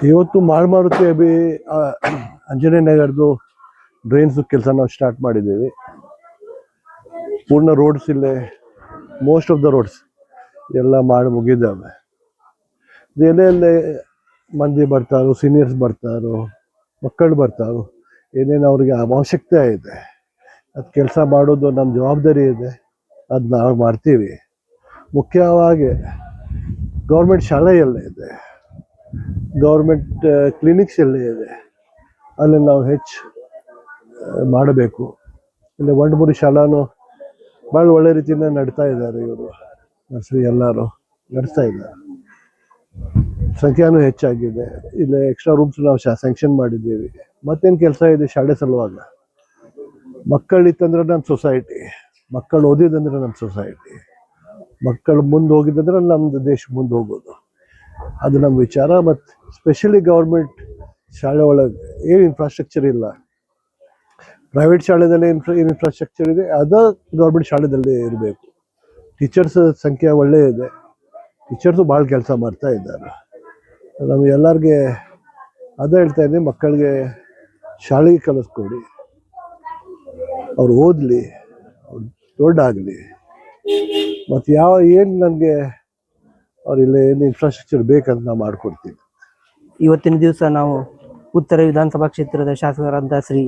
ಇವತ್ತು ಮಾಳ್ಮಾರುತಿ ಅಂಜನೇಯ ನಗರದ್ದು ಡ್ರೈನ್ಸ್ ಕೆಲಸ ನಾವು ಸ್ಟಾರ್ಟ್ ಮಾಡಿದ್ದೀವಿ. ಪೂರ್ಣ ರೋಡ್ಸ್ ಇಲ್ಲೇ ಮೋಸ್ಟ್ ಆಫ್ ದ ರೋಡ್ಸ್ ಎಲ್ಲ ಮಾಡಿ ಮುಗಿದಾವೆ. ಎಲ್ಲೆಲ್ಲೇ ಮಂದಿ ಬರ್ತಾರೋ, ಸೀನಿಯರ್ಸ್ ಬರ್ತಾರೋ, ಮಕ್ಕಳು ಬರ್ತಾರೋ, ಏನೇನು ಅವ್ರಿಗೆ ಅವಶ್ಯಕತೆ ಇದೆ ಅದು ಕೆಲಸ ಮಾಡೋದು ನಮ್ಮ ಜವಾಬ್ದಾರಿ ಇದೆ. ಅದು ನಾವು ಮಾಡ್ತೀವಿ. ಮುಖ್ಯವಾಗಿ ಗೌರ್ಮೆಂಟ್ ಶಾಲೆ ಎಲ್ಲ ಇದೆ, ಗೌರ್ಮೆಂಟ್ ಕ್ಲಿನಿಕ್ಸ್ ಎಲ್ಲ ಇದೆ, ಅಲ್ಲಿ ನಾವು ಹೆಚ್ಚು ಮಾಡಬೇಕು. ಇಲ್ಲಿ 1-3 ಶಾಲಾನು ಭಾಳ ಒಳ್ಳೆ ರೀತಿಯಿಂದ ನಡ್ತಾ ಇದ್ದಾರೆ. ಇವರು ನರ್ಸರಿ ಎಲ್ಲರೂ ನಡೆಸ್ತಾ ಇದ್ದಾರೆ. ಸಂಖ್ಯಾನೂ ಹೆಚ್ಚಾಗಿದೆ. ಇಲ್ಲಿ ಎಕ್ಸ್ಟ್ರಾ ರೂಮ್ಸ್ ನಾವು ಸ್ಯಾಂಕ್ಷನ್ ಮಾಡಿದ್ದೀವಿ. ಮತ್ತೇನು ಕೆಲಸ ಇದೆ ಶಾಲೆ ಸಲುವಾಗ? ಮಕ್ಕಳಿತ್ತಂದ್ರೆ ನಮ್ಮ ಸೊಸೈಟಿ, ಮಕ್ಕಳು ಓದಿದಂದ್ರೆ ನಮ್ಮ ಸೊಸೈಟಿ, ಮಕ್ಕಳು ಮುಂದೆ ಹೋಗಿದ್ದಂದ್ರೆ ನಮ್ಮದು ದೇಶ ಮುಂದೆ ಹೋಗೋದು, ಅದು ನಮ್ಮ ವಿಚಾರ. ಮತ್ತು ಸ್ಪೆಷಲಿ ಗೌರ್ಮೆಂಟ್ ಶಾಲೆ ಒಳಗೆ ಏನು ಇನ್ಫ್ರಾಸ್ಟ್ರಕ್ಚರ್ ಇಲ್ಲ. ಪ್ರೈವೇಟ್ ಶಾಲೆದಲ್ಲಿ ಏನು ಇನ್ಫ್ರಾಸ್ಟ್ರಕ್ಚರ್ ಇದೆ ಅದು ಗೌರ್ಮೆಂಟ್ ಶಾಲೆದಲ್ಲಿ ಇರಬೇಕು. ಟೀಚರ್ಸ್ ಸಂಖ್ಯೆ ಒಳ್ಳೆ ಇದೆ, ಟೀಚರ್ಸು ಭಾಳ ಕೆಲಸ ಮಾಡ್ತಾ ಇದ್ದಾರೆ. ನಮಗೆ ಎಲ್ಲರಿಗೆ ಅದೇ ಹೇಳ್ತಾ ಇದ್ದೀನಿ, ಮಕ್ಕಳಿಗೆ ಶಾಲೆಗೆ ಕಲಿಸ್ಕೊಡಿ, ಅವ್ರು ಓದಲಿ, ಅವ್ರು ದೊಡ್ಡಾಗಲಿ. ಮತ್ತು ಏನು ನನಗೆ ಅವ್ರಿಲ್ಲ ಏನು ಇನ್ಫ್ರಾಸ್ಟ್ರಕ್ಚರ್ ಬೇಕಂತ ನಾವು ಮಾಡಿಕೊಡ್ತೀವಿ. ಇವತ್ತಿನ ದಿವಸ ನಾವು ಉತ್ತರ ವಿಧಾನಸಭಾ ಕ್ಷೇತ್ರದ ಶಾಸಕರಾದ ಶ್ರೀ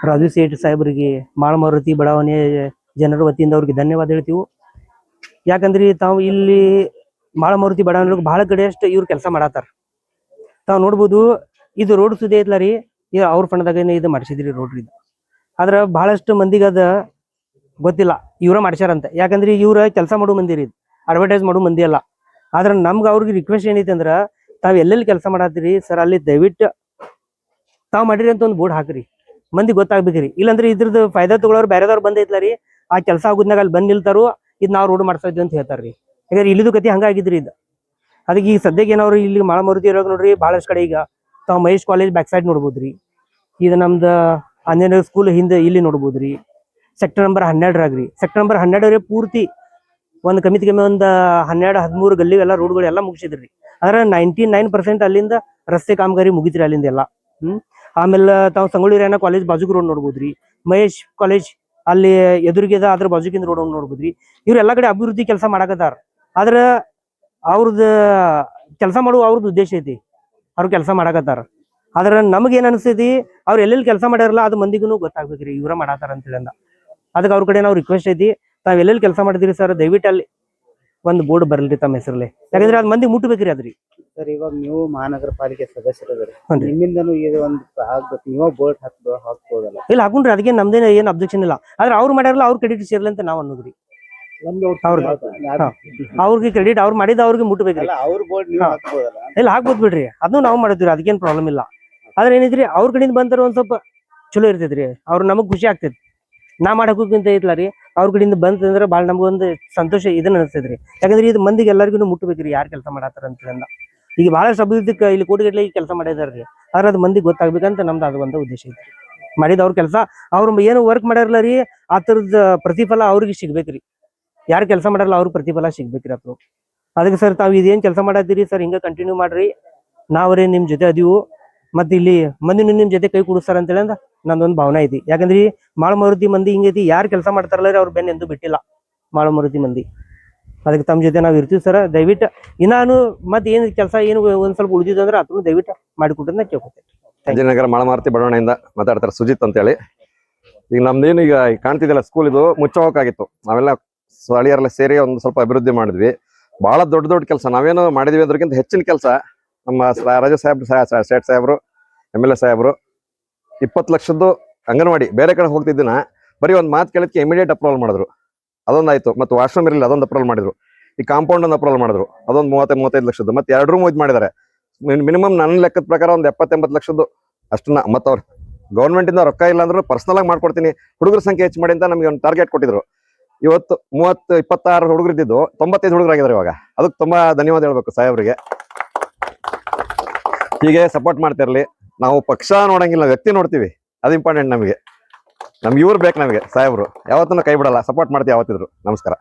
ರಾಜು ಸೇಠ್ ಸಾಹೇಬರಿಗೆ ಮಾಳ್ಮಾರುತಿ ಬಡಾವಣೆಯ ಜನರ ವತಿಯಿಂದ ಅವ್ರಿಗೆ ಧನ್ಯವಾದ ಹೇಳ್ತೀವಿ. ಯಾಕಂದ್ರೆ ತಾವು ಇಲ್ಲಿ ಮಾಳ್ಮಾರುತಿ ಬಡಾವಣೆ ಬಹಳ ಕಡೆ ಅಷ್ಟು ಇವ್ರು ಕೆಲಸ ಮಾಡತ್ತಾರ. ತಾವು ನೋಡ್ಬೋದು, ಇದು ರೋಡ್ ಸುದ್ದಿ ಐತ್ಲ ರೀ, ಅವ್ರ ಫಂಡ್ದಾಗ ಇದು ಮಾಡಿಸಿದ್ರಿ ರೋಡ್ ಇದು. ಆದ್ರೆ ಬಹಳಷ್ಟು ಮಂದಿಗೆ ಅದ ಗೊತ್ತಿಲ್ಲ, ಇವ್ರ ಮಾಡಿಸ್ಯಾರಂತ. ಯಾಕಂದ್ರೆ ಇವ್ರ ಕೆಲಸ ಮಾಡೋ ಮಂದಿ ರೀ, ಅಡ್ವರ್ಟೈಸ್ ಮಾಡೋ ಮಂದಿ ಅಲ್ಲ. ಆದ್ರೆ ನಮ್ಗೆ ಅವ್ರಿಗೆ ರಿಕ್ವೆಸ್ಟ್ ಏನೈತೆ ಅಂದ್ರೆ, ತಾವ್ ಎಲ್ಲೆಲ್ಲಿ ಕೆಲಸ ಮಾಡತ್ತೀರಿ ಸರ್, ಅಲ್ಲಿ ದಯವಿಟ್ಟು ತಾವ್ ಮಾಡಿರಿ ಅಂತ ಒಂದು ಬೋರ್ಡ್ ಹಾಕ್ರಿ, ಮಂದಿ ಗೊತ್ತಾಗ್ಬೇಕ್ರಿ. ಇಲ್ಲಾಂದ್ರೆ ಇದ್ರದ್ದು ಫಾಯ್ದಾ ತಗೊಳೋರು ಬೇರೆದವ್ರು ಬಂದೈತ್ಲ ರೀ, ಆ ಕೆಲಸ ಆಗುದ್ನಾಗ ಅಲ್ಲಿ ಬಂದ್ ನಿಲ್ತಾರು, ಇದು ನಾವು ರೋಡ್ ಮಾಡ್ಸಾ ಇದ್ವಿ ಅಂತ ಹೇಳ್ತಾರ್ರಿ. ಯಾಕಂದ್ರೆ ಇಲ್ಲಿದು ಗತಿ ಹಂಗಾಗಿದ್ರಿ ಇದು. ಅದಕ್ಕೆ ಈಗ ಸದ್ಯಕ್ಕೆ ಏನವ್ರಿ ಇಲ್ಲಿ ಮಾಳ್ಮಾರುತಿ ಇರೋದು ನೋಡ್ರಿ, ಬಹಳಷ್ಟು ಕಡೆ ಈಗ ತಾವ್ ಮಹೇಶ್ ಕಾಲೇಜ್ ಬ್ಯಾಕ್ ಸೈಡ್ ನೋಡ್ಬೋದ್ರಿ, ಇದು ನಮ್ದು ಅಂಜನೇಯ ಸ್ಕೂಲ್ ಹಿಂದೆ ಇಲ್ಲಿ ನೋಡ್ಬೋದ್ರಿ. ಸೆಕ್ಟರ್ ನಂಬರ್ 12 ಆಗ್ರಿ, ಸೆಕ್ಟರ್ ನಂಬರ್ 12 ಪೂರ್ತಿ ಒಂದು ಕಮ್ಮಿ ಒಂದು 12-13 ಗಲ್ಲಿಗೆಲ್ಲ ರೋಡ್ಗಳು ಎಲ್ಲ ಮುಗಿಸಿದ್ರಿ. ಆದ್ರೆ 99% ಅಲ್ಲಿಂದ ರಸ್ತೆ ಕಾಮಗಾರಿ ಮುಗಿತ್ರಿ ಅಲ್ಲಿಂದ ಎಲ್ಲ. ಆಮೇಲೆ ತಾವು ಸಂಗೊಳ್ಳಿ ರಾಯಣ್ಣ ಕಾಲೇಜ್ ಬಾಜುಕ್ ರೋಡ್ ನೋಡ್ಬೋದ್ರಿ, ಮಹೇಶ್ ಕಾಲೇಜ್ ಅಲ್ಲಿ ಎದುರಿಗೆ ಅದ್ರ ಬಾಜುಕಿಂದ ರೋಡ್ ನೋಡ್ಬೋದ್ರಿ. ಇವ್ರೆಲ್ಲಾ ಕಡೆ ಅಭಿವೃದ್ಧಿ ಕೆಲಸ ಮಾಡಕತ್ತಾರ. ಆದ್ರ ಅವ್ರದ್ದು ಕೆಲಸ ಮಾಡುವ ಅವ್ರದ್ದು ಉದ್ದೇಶ ಐತಿ, ಅವ್ರು ಕೆಲಸ ಮಾಡಕತ್ತಾರ. ಆದ್ರ ನಮ್ಗೆ ಏನ್ ಅನ್ಸ್ತೈತಿ, ಅವ್ರು ಎಲ್ಲೆಲ್ಲಿ ಕೆಲಸ ಮಾಡ್ಯಾರಲ್ಲ ಅದು ಮಂದಿಗೂ ಗೊತ್ತಾಗ್ಬೇಕ್ರಿ ಇವ್ರ ಮಾಡಾತಾರ ಅಂತೇಳಿ ಅಂದ. ಅದಕ್ಕೆ ಅವ್ರ ಕಡೆ ನಾವು ರಿಕ್ವೆಸ್ಟ್ ಐತಿ, ತಾವ್ ಎಲ್ಲೆಲ್ಲಿ ಕೆಲಸ ಮಾಡಿದಿರಿ ಸರ್, ದಯವಿಟ್ಟು ಅಲ್ಲಿ ಒಂದು ಬೋರ್ಡ್ ಬರ್ಲಿ ತಮ್ಮ ಹೆಸರಲ್ಲಿ. ಯಾಕಂದ್ರೆ ಅದ್ ಮಂದಿ ಮುಟ್ಬೇಕ್ರಿ ಅದ್ರಿ. ಸರ್, ಇವಾಗ ನೀವು ಮಹಾನಗರ ಪಾಲಿಕೆ ಸದಸ್ಯರದ್ರಿ, ನಿಮ್ಮಿಂದನೂ ಇದು ಒಂದು ಆಗ್ಬೇಕು, ನೀವು ಬೋರ್ಡ್ ಹಾಕ್ಬೋದಲ್ಲ? ಇಲ್ಲ, ಹಾಕೊಂಡ್ರಿ, ಅದಕ್ಕೆ ನಮ್ದೇನ ಏನ್ ಅಬ್ಜೆಕ್ಷನ್ ಇಲ್ಲ. ಆದ್ರೆ ಅವ್ರು ಮಾಡ್ಯಾರಲ್ಲ ಅವ್ರ ಕ್ರೆಡಿಟ್ ಸೇರ್ಲಿ ಅಂತ ನಾವ್ ಅನ್ನೋದ್ರಿ. ಅವ್ರಿಗೆ ಕ್ರೆಡಿಟ್ ಅವ್ರು ಮಾಡಿದ ಅವ್ರಿಗೆ ಮುಟ್ಬೇಕ್ರಿ. ಇಲ್ಲ, ಹಾಕ್ಬೋದ್ ಬಿಡ್ರಿ, ಅದನ್ನು ನಾವು ಮಾಡಿದ್ವಿ, ಅದಕ್ಕೇನ್ ಪ್ರಾಬ್ಲಮ್ ಇಲ್ಲ. ಆದ್ರೆ ಏನೈತ್ರಿ, ಅವ್ರ ಕಡೆಯಿಂದ ಬಂತಾರ ಒಂದ್ ಸ್ವಲ್ಪ ಚಲೋ ಇರ್ತೈತ್ರಿ, ಅವ್ರು ನಮಗ್ ಖುಷಿ ಆಗ್ತೈತಿ. ನಾ ಮಾಡಕ್ಕಿಂತ ಐತ್ಲ ರೀ, ಅವ್ರ ಕಡೆಯಿಂದ ಬಂತಂದ್ರೆ ಭಾಳ ನಮ್ಗೊಂದು ಸಂತೋಷ ಇದನ್ನ ಅನಿಸ್ತೈತ್ರಿ. ಯಾಕಂದ್ರೆ ಇದು ಮಂದಿಗೆ ಎಲ್ಲರಿಗೂ ಮುಟ್ಬೇಕ್ರಿ ಯಾರು ಕೆಲಸ ಮಾಡತ್ತಾರ ಅಂತಂದ. ಈಗ ಬಹಳಷ್ಟು ಅಭಿವೃದ್ಧಿಗೆ ಇಲ್ಲಿ ಕೋಟಿಗಟ್ಟಲೆ ಕೆಲಸ ಮಾಡಿದಾರ್ರಿ, ಆದ್ರೆ ಅದು ಮಂದಿಗೆ ಗೊತ್ತಾಗ್ಬೇಕಂತ ನಮ್ದು ಅದು ಒಂದು ಉದ್ದೇಶ ಐತ್ರಿ. ಮಾಡಿದ ಅವ್ರ ಕೆಲಸ ಅವ್ರು ಏನು ವರ್ಕ್ ಮಾಡ್ಯಾರಲ್ಲ ರೀ, ಆ ಥರದ ಪ್ರತಿಫಲ ಅವ್ರಿಗೆ ಸಿಗ್ಬೇಕ್ರಿ. ಯಾರು ಕೆಲಸ ಮಾಡಾರಲ್ಲ ಅವ್ರಿಗೆ ಪ್ರತಿಫಲ ಸಿಗ್ಬೇಕ್ರಿ ಅದು. ಅದಕ್ಕೆ ಸರ್, ತಾವು ಇದೇನ್ ಕೆಲಸ ಮಾಡತ್ತೀರಿ ಸರ್, ಹಿಂಗ ಕಂಟಿನ್ಯೂ ಮಾಡ್ರಿ, ನಾವ್ರಿ ನಿಮ್ ಜೊತೆ ಅದೀವು. ಮತ್ತೆ ಇಲ್ಲಿ ಮಂದಿ ನಿಮ್ ಜೊತೆ ಕೈ ಕೂಡಿಸ್ತಾರ ಅಂತೇಳಿ ಅಂದ ನಂದೊಂದು ಭಾವನೆ ಐತಿ. ಯಾಕಂದ್ರೆ ಮಾಳ್ಮಾರುತಿ ಮಂದಿ ಹಿಂಗೈತಿ, ಯಾರು ಕೆಲಸ ಮಾಡ್ತಾರಲ್ಲ ಅವ್ರ ಬೆನ್ನ ಎಂದು ಬಿಟ್ಟಿಲ್ಲ ಮಾಳ್ಮಾರುತಿ ಮಂದಿ. ಅದಕ್ಕೆ ತಮ್ಮ ಜೊತೆ ನಾವು ಇರ್ತೀವಿ ಸರ್. ದಯವಿಟ್ಟು ಇನ್ನಾನು ಮತ್ತೆ ಏನ್ ಕೆಲಸ ಏನು ಒಂದ್ ಸ್ವಲ್ಪ ಉಳಿದಿದ್ರೆ ಅದನ್ನು ದಯವಿಟ್ಟು ಮಾಡಿಕೊಟ್ರೆ ಕೇಳ್ಕೊತೇನೆ. ಅಂಜನಗರ ಮಾಳ್ಮಾರುತಿ ಬಡಾವಣೆಯಿಂದ ಮಾತಾಡ್ತಾರೆ, ಸುಜಿತ್ ಅಂತ ಹೇಳಿ. ಈಗ ನಮ್ದೇನು ಈಗ ಕಾಣ್ತಿದ್ದಿಲ್ಲ, ಸ್ಕೂಲ್ ಇದು ಮುಚ್ಚೋಕಾಗಿತ್ತು. ನಾವೆಲ್ಲ ಸ್ಥಳೀಯರೆಲ್ಲ ಸೇರಿ ಒಂದು ಸ್ವಲ್ಪ ಅಭಿವೃದ್ಧಿ ಮಾಡಿದ್ವಿ. ಬಹಳ ದೊಡ್ಡ ಕೆಲಸ ನಾವೇನು ಮಾಡಿದ್ವಿ ಅದಕ್ಕಿಂತ ಹೆಚ್ಚಿನ ಕೆಲಸ ನಮ್ಮ ರಾಜು ಸೇಠ್ ಸಾಹೇಬ್ರು, MLA ಸಾಹೇಬ್ರು 20 ಲಕ್ಷದ್ದು ಅಂಗನವಾಡಿ ಬೇರೆ ಕಡೆ ಹೋಗ್ತಿದ್ದಿನ ಬರೀ ಒಂದು ಮಾತು ಕೇಳಿದ್ಕೆ ಇಮಿಡಿಯೇಟ್ ಅಪ್ರೂವಲ್ ಮಾಡಿದ್ರು, ಅದೊಂದಾಯ್ತು. ಮತ್ತು ವಾಶ್ರೂಮ್ ಇರಲಿಲ್ಲ, ಅದೊಂದು ಅಪ್ರೂವಲ್ ಮಾಡಿದ್ರು. ಈ ಕಾಂಪೌಂಡ್ ಒಂದು ಅಪ್ರೂವಲ್ ಮಾಡಿದ್ರು, ಅದೊಂದು 30-35 ಲಕ್ಷದ್ದು. ಮತ್ತೆ 2 ರೂಮ್ ಇದು ಮಾಡಿದ್ದಾರೆ. ಮಿನಿಮಮ್ ನನ್ನ ಲೆಕ್ಕದ ಪ್ರಕಾರ ಒಂದು 70-80 ಲಕ್ಷದ್ದು ಅಷ್ಟನ್ನ. ಮತ್ತು ಅವ್ರು ಗೌರ್ಮೆಂಟಿಂದ ರೊಕ್ಕ ಇಲ್ಲ ಅಂದ್ರೂ ಪರ್ಸನಲ್ ಆಗಿ ಮಾಡ್ಕೊಡ್ತೀನಿ, ಹುಡುಗರ ಸಂಖ್ಯೆ ಹೆಚ್ಚು ಮಾಡಿ ಅಂತ ನಮಗೆ ಒಂದು ಟಾರ್ಗೆಟ್ ಕೊಟ್ಟಿದ್ರು. ಇವತ್ತು 26 ಹುಡುಗರು ಇದ್ದಿದ್ದು 95 ಹುಡುಗರಾಗಿದ್ದಾರೆ ಇವಾಗ. ಅದಕ್ಕೆ ತುಂಬಾ ಧನ್ಯವಾದ ಹೇಳ್ಬೇಕು ಸಾಹೇಬ್ರಿಗೆ. ಹೀಗೆ ಸಪೋರ್ಟ್ ಮಾಡ್ತಿರ್ಲಿ. ನಾವು ಪಕ್ಷ ನೋಡಂಗಿಲ್ಲ, ವ್ಯಕ್ತಿ ನೋಡ್ತೀವಿ, ಅದು ಇಂಪಾರ್ಟೆಂಟ್ ನಮಗೆ. ನಮ್ಗೆ ಇವ್ರು ಬೇಕು, ನಮಗೆ ಸಾಹೇಬ್ರು ಯಾವತ್ತೂ ಕೈ ಬಿಡಲ್ಲ, ಸಪೋರ್ಟ್ ಮಾಡ್ತೀವಿ ಯಾವತ್ತಿದ್ರು. ನಮಸ್ಕಾರ.